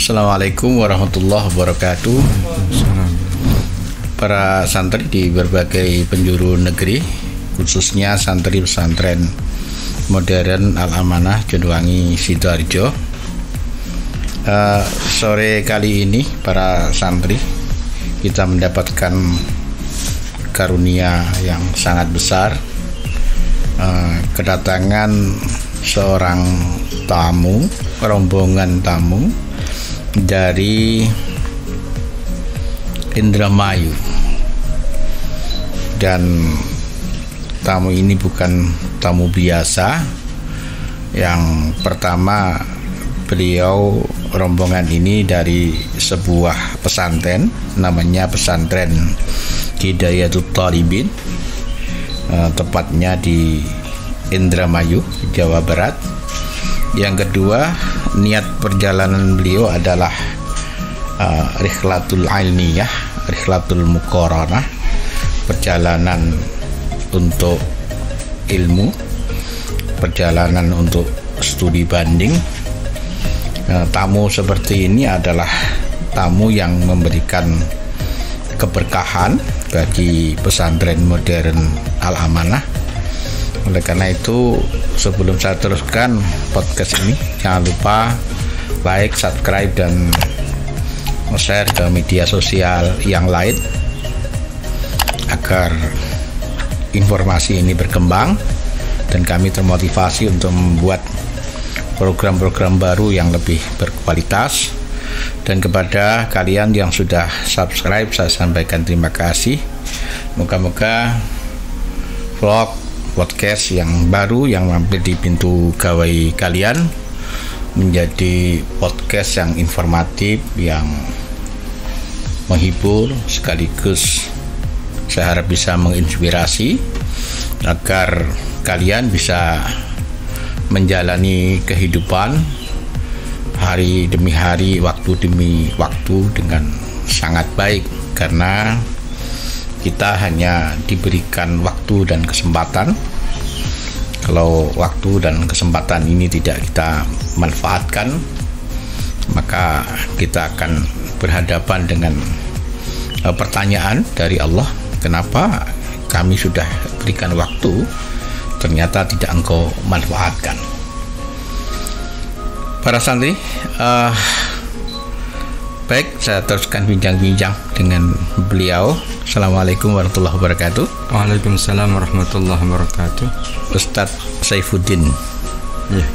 Assalamualaikum warahmatullahi wabarakatuh. Para santri di berbagai penjuru negeri, khususnya santri pesantren modern Al-Amanah Jodwangi Sidoarjo. Sore kali ini para santri kita mendapatkan karunia yang sangat besar, kedatangan seorang tamu, rombongan tamu dari Indramayu, dan tamu ini bukan tamu biasa. Yang pertama, beliau rombongan ini dari sebuah pesantren, namanya pesantren Hidayatul Talibin, tepatnya di Indramayu, Jawa Barat. Yang kedua, niat perjalanan beliau adalah Rikhlatul Ilmiyah, Rikhlatul Muqaranah, perjalanan untuk ilmu, perjalanan untuk studi banding. Tamu seperti ini adalah tamu yang memberikan keberkahan bagi pesantren modern Al-Amanah. Oleh karena itu, sebelum saya teruskan podcast ini, jangan lupa like, subscribe, dan share ke media sosial yang lain agar informasi ini berkembang dan kami termotivasi untuk membuat program-program baru yang lebih berkualitas. Dan kepada kalian yang sudah subscribe, saya sampaikan terima kasih. Moga-moga vlog podcast yang baru yang mampir di pintu gawai kalian menjadi podcast yang informatif, yang menghibur, sekaligus saya harap bisa menginspirasi agar kalian bisa menjalani kehidupan hari demi hari, waktu demi waktu dengan sangat baik, karena kita hanya diberikan waktu dan kesempatan. Kalau waktu dan kesempatan ini tidak kita manfaatkan, maka kita akan berhadapan dengan pertanyaan dari Allah, kenapa kami sudah berikan waktu ternyata tidak engkau manfaatkan. Para santri, baik, saya teruskan bincang-bincang dengan beliau. Assalamualaikum warahmatullahi wabarakatuh. Waalaikumsalam warahmatullahi wabarakatuh. Ustadz Saifuddin. Ya.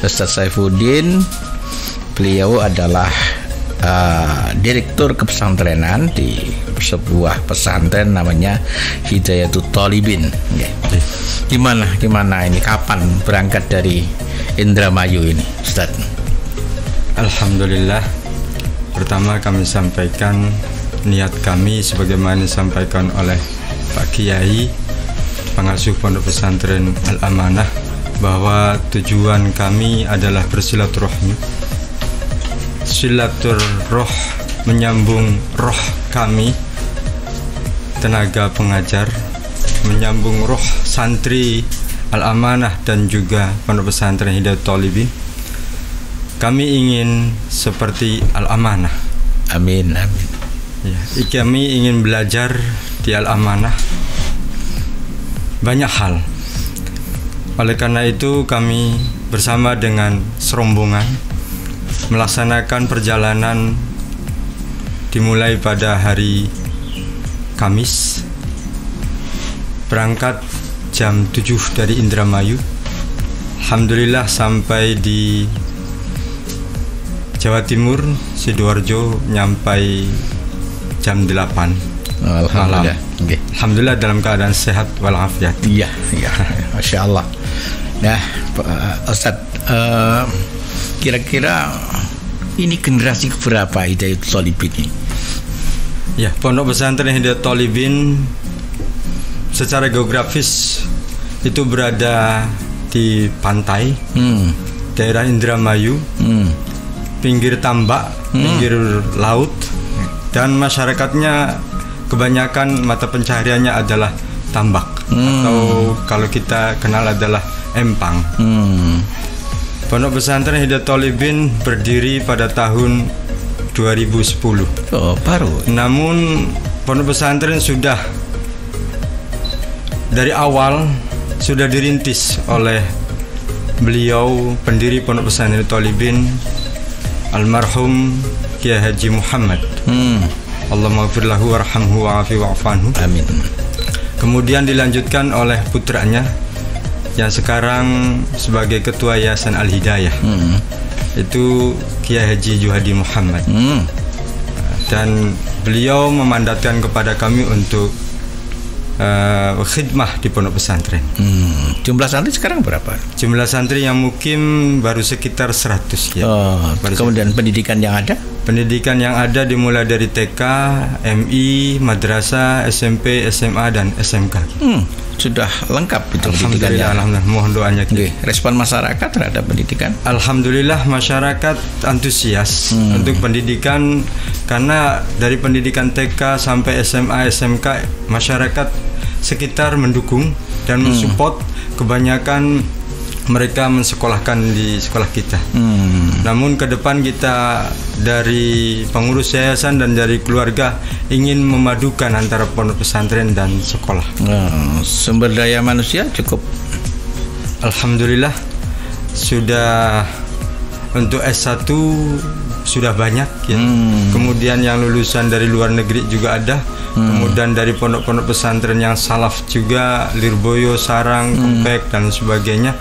Ustadz Saifuddin, beliau adalah direktur kepesantrenan di sebuah pesantren namanya Hidayatul Talibin. Ya. Gimana ini, kapan berangkat dari Indramayu ini, Ustadz? Alhamdulillah. Pertama kami sampaikan niat kami sebagaimana disampaikan oleh Pak Kiai, pengasuh Pondok Pesantren Al-Amanah, bahwa tujuan kami adalah bersilaturahmi. Silaturroh menyambung roh kami, tenaga pengajar, menyambung roh santri Al-Amanah dan juga Pondok Pesantren Hidayatul Talibin. Kami ingin seperti Al-Amanah. Amin, amin. Ya, kami ingin belajar di Al-Amanah banyak hal. Oleh karena itu kami bersama dengan serombongan melaksanakan perjalanan dimulai pada hari Kamis, berangkat jam 7 dari Indramayu. Alhamdulillah sampai di Jawa Timur, Sidoarjo, nyampai jam 8 malam. Okay. Alhamdulillah dalam keadaan sehat walafiat. Iya, Masya Allah. Nah, Ustadz, kira-kira ini generasi keberapa Hidayatul Talibin ini? Ya, Pondok Pesantren Hidayatul Talibin secara geografis itu berada di pantai, daerah Indramayu, pinggir tambak, pinggir laut, dan masyarakatnya kebanyakan mata pencahariannya adalah tambak, atau kalau kita kenal adalah empang. Pondok Pesantren Hidayatul Thalibin berdiri pada tahun 2010. Oh, baru. Namun pondok pesantren sudah dari awal sudah dirintis oleh beliau pendiri Pondok Pesantren Hidayatul Thalibin, almarhum Kiai Haji Muhammad. Allahumma ghfir lahu warhamhu wa'afi wa'afanhu. Amin. Kemudian dilanjutkan oleh putranya yang sekarang sebagai ketua Yayasan Al-Hidayah, itu Kiai Haji Juhadi Muhammad. Dan beliau memandatkan kepada kami untuk khidmah di pondok pesantren. Jumlah santri sekarang berapa? Jumlah santri yang mukim baru sekitar 100 ya. Kemudian pendidikan yang ada? Pendidikan yang ada dimulai dari TK, MI, madrasah, SMP, SMA dan SMK. Sudah lengkap itu pendidikannya. Alhamdulillah, mohon doanya. Respon masyarakat terhadap pendidikan? Alhamdulillah masyarakat antusias untuk pendidikan, karena dari pendidikan TK sampai SMA, SMK masyarakat sekitar mendukung dan mensupport. Kebanyakan mereka mensekolahkan di sekolah kita. Namun ke depan kita dari pengurus yayasan dan dari keluarga ingin memadukan antara pondok pesantren dan sekolah. Sumber daya manusia cukup? Alhamdulillah sudah, untuk S1 sudah banyak ya. Kemudian yang lulusan dari luar negeri juga ada. Kemudian dari pondok-pondok pesantren yang salaf juga, Lirboyo, Sarang, Kempek dan sebagainya.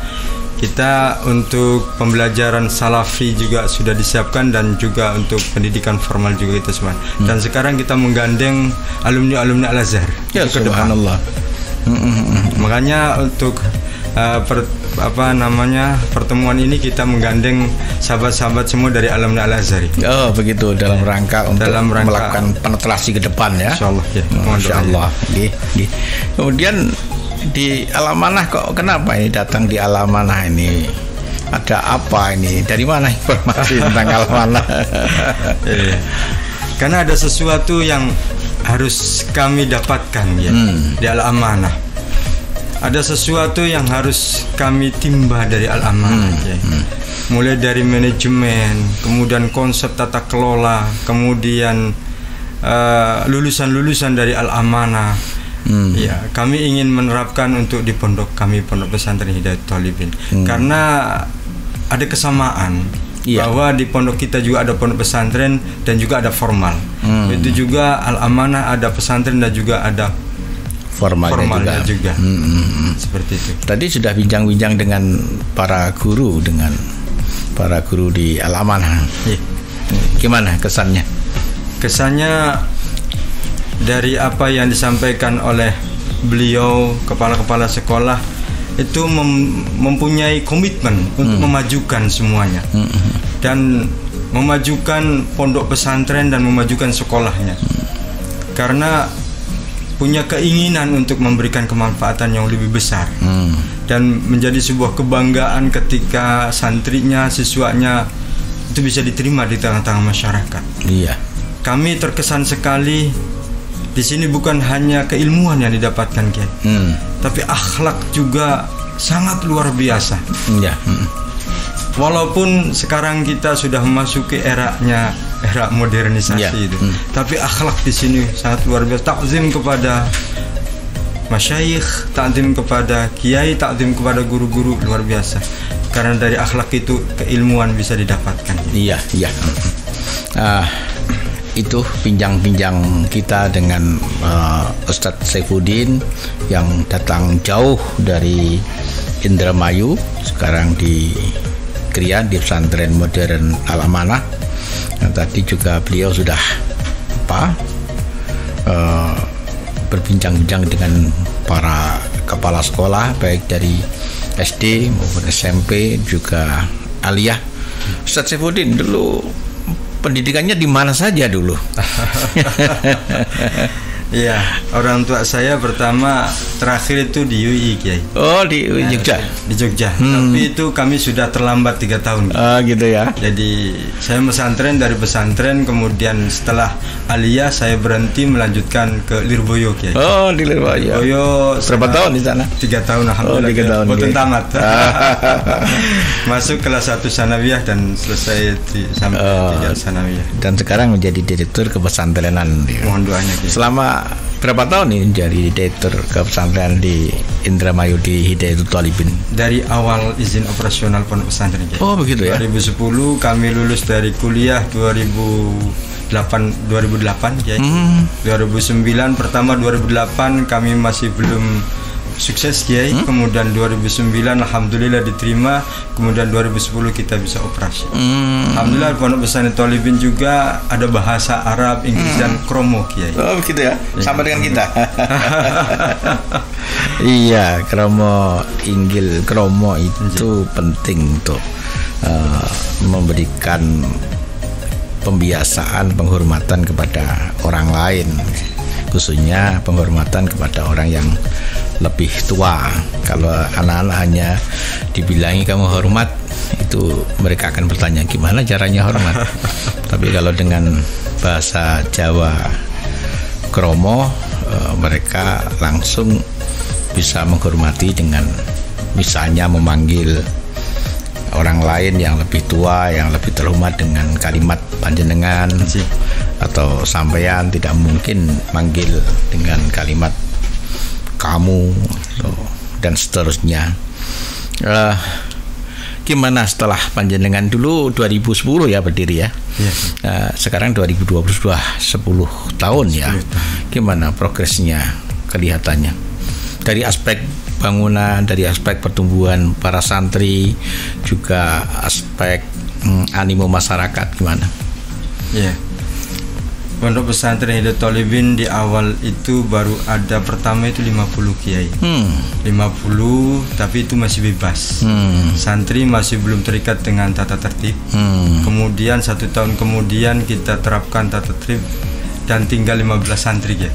Kita untuk pembelajaran salafi juga sudah disiapkan, dan juga untuk pendidikan formal juga kita semua. Dan sekarang kita menggandeng alumni Al-Azhar. Ya, subhanallah. Makanya untuk pertemuan ini kita menggandeng sahabat-sahabat semua dari alumni Al-Azhar. Oh, begitu, dalam rangka untuk melakukan penetrasi ke depan ya. Insyaallah ya. Insyaallah. Kemudian di Al-Amanah, kok kenapa ini datang di Al-Amanah ini? Ada apa ini? Dari mana informasi tentang Al-Amanah? Karena ada sesuatu yang harus kami dapatkan ya di Al-Amanah. Ada sesuatu yang harus kami timba dari Al-Amanah ya. Mulai dari manajemen, kemudian konsep tata kelola, kemudian lulusan-lulusan dari Al-Amanah. Ya, kami ingin menerapkan untuk di pondok kami, Pondok Pesantren Hidayatul Thalibin. Karena ada kesamaan bahwa di pondok kita juga ada pondok pesantren dan juga ada formal. Itu juga Al-Amanah ada pesantren dan juga ada formalnya juga. Seperti itu. Tadi sudah bincang-bincang dengan para guru di Al-Amanah. Gimana kesannya? Kesannya dari apa yang disampaikan oleh beliau, kepala-kepala sekolah itu mempunyai komitmen untuk memajukan semuanya dan memajukan pondok pesantren dan memajukan sekolahnya, karena punya keinginan untuk memberikan kemanfaatan yang lebih besar dan menjadi sebuah kebanggaan ketika santrinya, siswanya itu bisa diterima di tengah-tengah masyarakat. Kami terkesan sekali. Di sini bukan hanya keilmuan yang didapatkan, Kiai, tapi akhlak juga sangat luar biasa. Walaupun sekarang kita sudah memasuki era modernisasi itu, tapi akhlak di sini sangat luar biasa. Takzim kepada masyayikh, takzim kepada kiai, takzim kepada guru-guru, luar biasa. Karena dari akhlak itu keilmuan bisa didapatkan. Itu bincang-bincang kita dengan Ustadz Saifuddin yang datang jauh dari Indramayu, sekarang di Krian di pesantren modern Al-Amanah. Tadi juga beliau sudah berbincang-bincang dengan para kepala sekolah baik dari SD maupun SMP juga aliyah. Ustadz Saifuddin dulu pendidikannya di mana saja dulu? Iya, orang tua saya pertama terakhir itu di UI, Kiai. Oh, di Jogja. Di Jogja. Tapi itu kami sudah terlambat 3 tahun. Gitu ya. Jadi saya pesantren, dari pesantren kemudian setelah aliyah saya berhenti melanjutkan ke Lirboyo, Kiai. Oh, di Lirboyo. Berapa tahun di sana? 3 tahun alhamdulillah. 3 tahun. Boten tamat. Masuk kelas 1 sanawiyah dan selesai sampai 3 sanawiyah. Dan sekarang menjadi direktur kepesantrenan. Mohon doanya, Kiai. Selama berapa tahun ini jadi direktur kepesantrenan di Indramayu di Hidayatul Thalibin? Dari awal izin operasional pondok pesantren. Oh, begitu ya. 2010 kami lulus dari kuliah 2008 ya. 2009 pertama 2008 kami masih belum sukses, Kiai. Kemudian 2009 alhamdulillah diterima, kemudian 2010 kita bisa operasi. Alhamdulillah pondok pesantren Thalibin juga ada bahasa Arab, Inggris dan kromo, Kiai. Oh, begitu ya. Sama dengan kita. Iya, kromo, Inggil, kromo itu penting untuk memberikan pembiasaan, penghormatan kepada orang lain, khususnya penghormatan kepada orang yang lebih tua. Kalau anak-anak hanya dibilangi kamu hormat, itu mereka akan bertanya gimana caranya hormat. Tapi kalau dengan bahasa Jawa kromo, mereka langsung bisa menghormati dengan misalnya memanggil orang lain yang lebih tua, yang lebih terhormat dengan kalimat panjenengan, atau sampean tidak mungkin manggil dengan kalimat kamu dan seterusnya. Gimana setelah panjenengan dulu 2010 ya berdiri ya? Sekarang 2022, 10 tahun ya. Gimana progresnya kelihatannya? Dari aspek bangunan, dari aspek pertumbuhan para santri, juga aspek animo masyarakat gimana? Pondok pesantren Hidayatul Thalibin di awal itu baru ada pertama itu 50 Kiai. 50, tapi itu masih bebas. Santri masih belum terikat dengan tata tertib. Kemudian 1 tahun kemudian kita terapkan tata tertib dan tinggal 15 santri ya.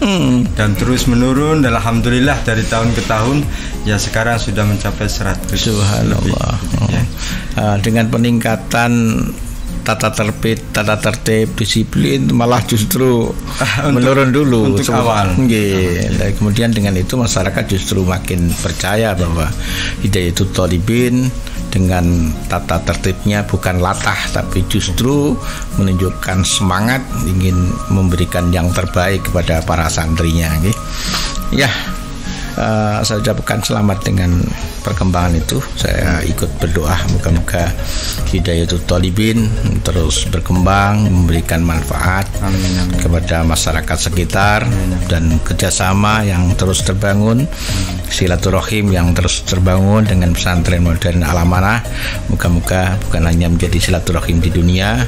Dan terus menurun dan alhamdulillah dari tahun ke tahun ya sekarang sudah mencapai 100. Subhanallah. Dengan peningkatan tata tertib, disiplin malah justru menurun dulu untuk awal. Kemudian dengan itu masyarakat justru makin percaya bahwa Hidayatul Thalibin dengan tata tertibnya bukan latah, tapi justru menunjukkan semangat ingin memberikan yang terbaik kepada para santrinya. Saya ucapkan selamat dengan perkembangan itu. Saya ikut berdoa moga-moga Hidayatul Thalibin terus berkembang, memberikan manfaat kepada masyarakat sekitar, dan kerjasama yang terus terbangun, silaturahim yang terus terbangun dengan pesantren modern Al-Amanah. Moga-moga bukan hanya menjadi silaturahim di dunia,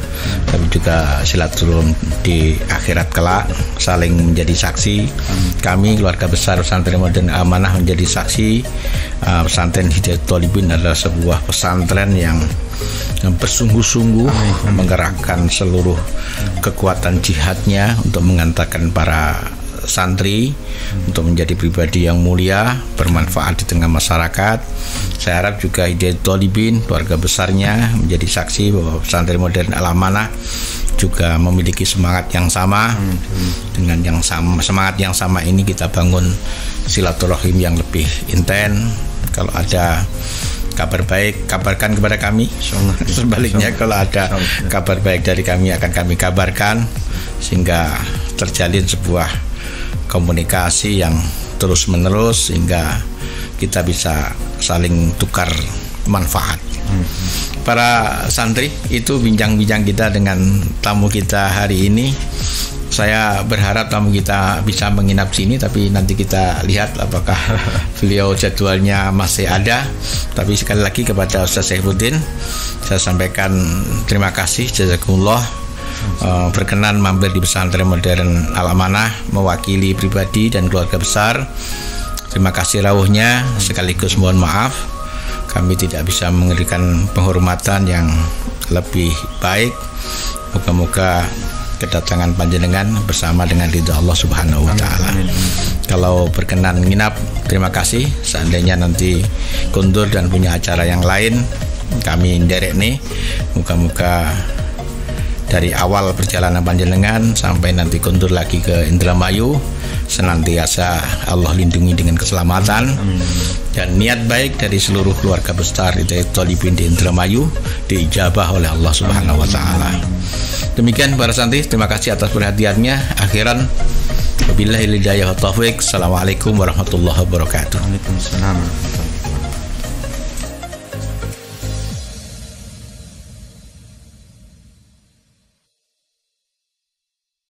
tapi juga silaturahim di akhirat kelak, saling menjadi saksi. Kami keluarga besar pesantren modern Al-Amanah menjadi saksi. Pesantren Hidayatul Thalibin adalah sebuah pesantren yang bersungguh-sungguh menggerakkan seluruh kekuatan jihadnya untuk mengantarkan para santri untuk menjadi pribadi yang mulia, bermanfaat di tengah masyarakat. Saya harap juga Hidayatul Thalibin keluarga besarnya menjadi saksi bahwa pesantren modern Al-Amanah juga memiliki semangat yang sama. Dengan yang sama, semangat yang sama ini kita bangun silaturahim yang lebih intens. Kalau ada kabar baik, kabarkan kepada kami. Sebaliknya kalau ada kabar baik dari kami akan kami kabarkan, sehingga terjalin sebuah komunikasi yang terus menerus sehingga kita bisa saling tukar manfaat. Para santri, itu bincang-bincang kita dengan tamu kita hari ini. Saya berharap tamu kita bisa menginap sini, tapi nanti kita lihat apakah beliau jadwalnya masih ada. Tapi sekali lagi kepada Ustaz Saifuddin saya sampaikan terima kasih, jazakumullah, berkenan mampir di pesantren modern Al-Amanah mewakili pribadi dan keluarga besar. Terima kasih rawuhnya, sekaligus mohon maaf kami tidak bisa memberikan penghormatan yang lebih baik. Moga-moga kedatangan panjenengan bersama dengan ridha Allah Subhanahu wa taala. Kalau berkenan nginap, terima kasih. Seandainya nanti kundur dan punya acara yang lain, kami nderek nih. Muka-muka dari awal perjalanan panjenengan sampai nanti kundur lagi ke Indramayu, senantiasa Allah lindungi dengan keselamatan. Dan niat baik dari seluruh keluarga besar Hidayat Thalibin di Indramayu diijabah oleh Allah Subhanahu wa taala. Demikian para santri, terima kasih atas perhatiannya. Akhiran, wabillahi hidayah wa taufiq. Assalamualaikum warahmatullahi wabarakatuh. Waalaikumsalam.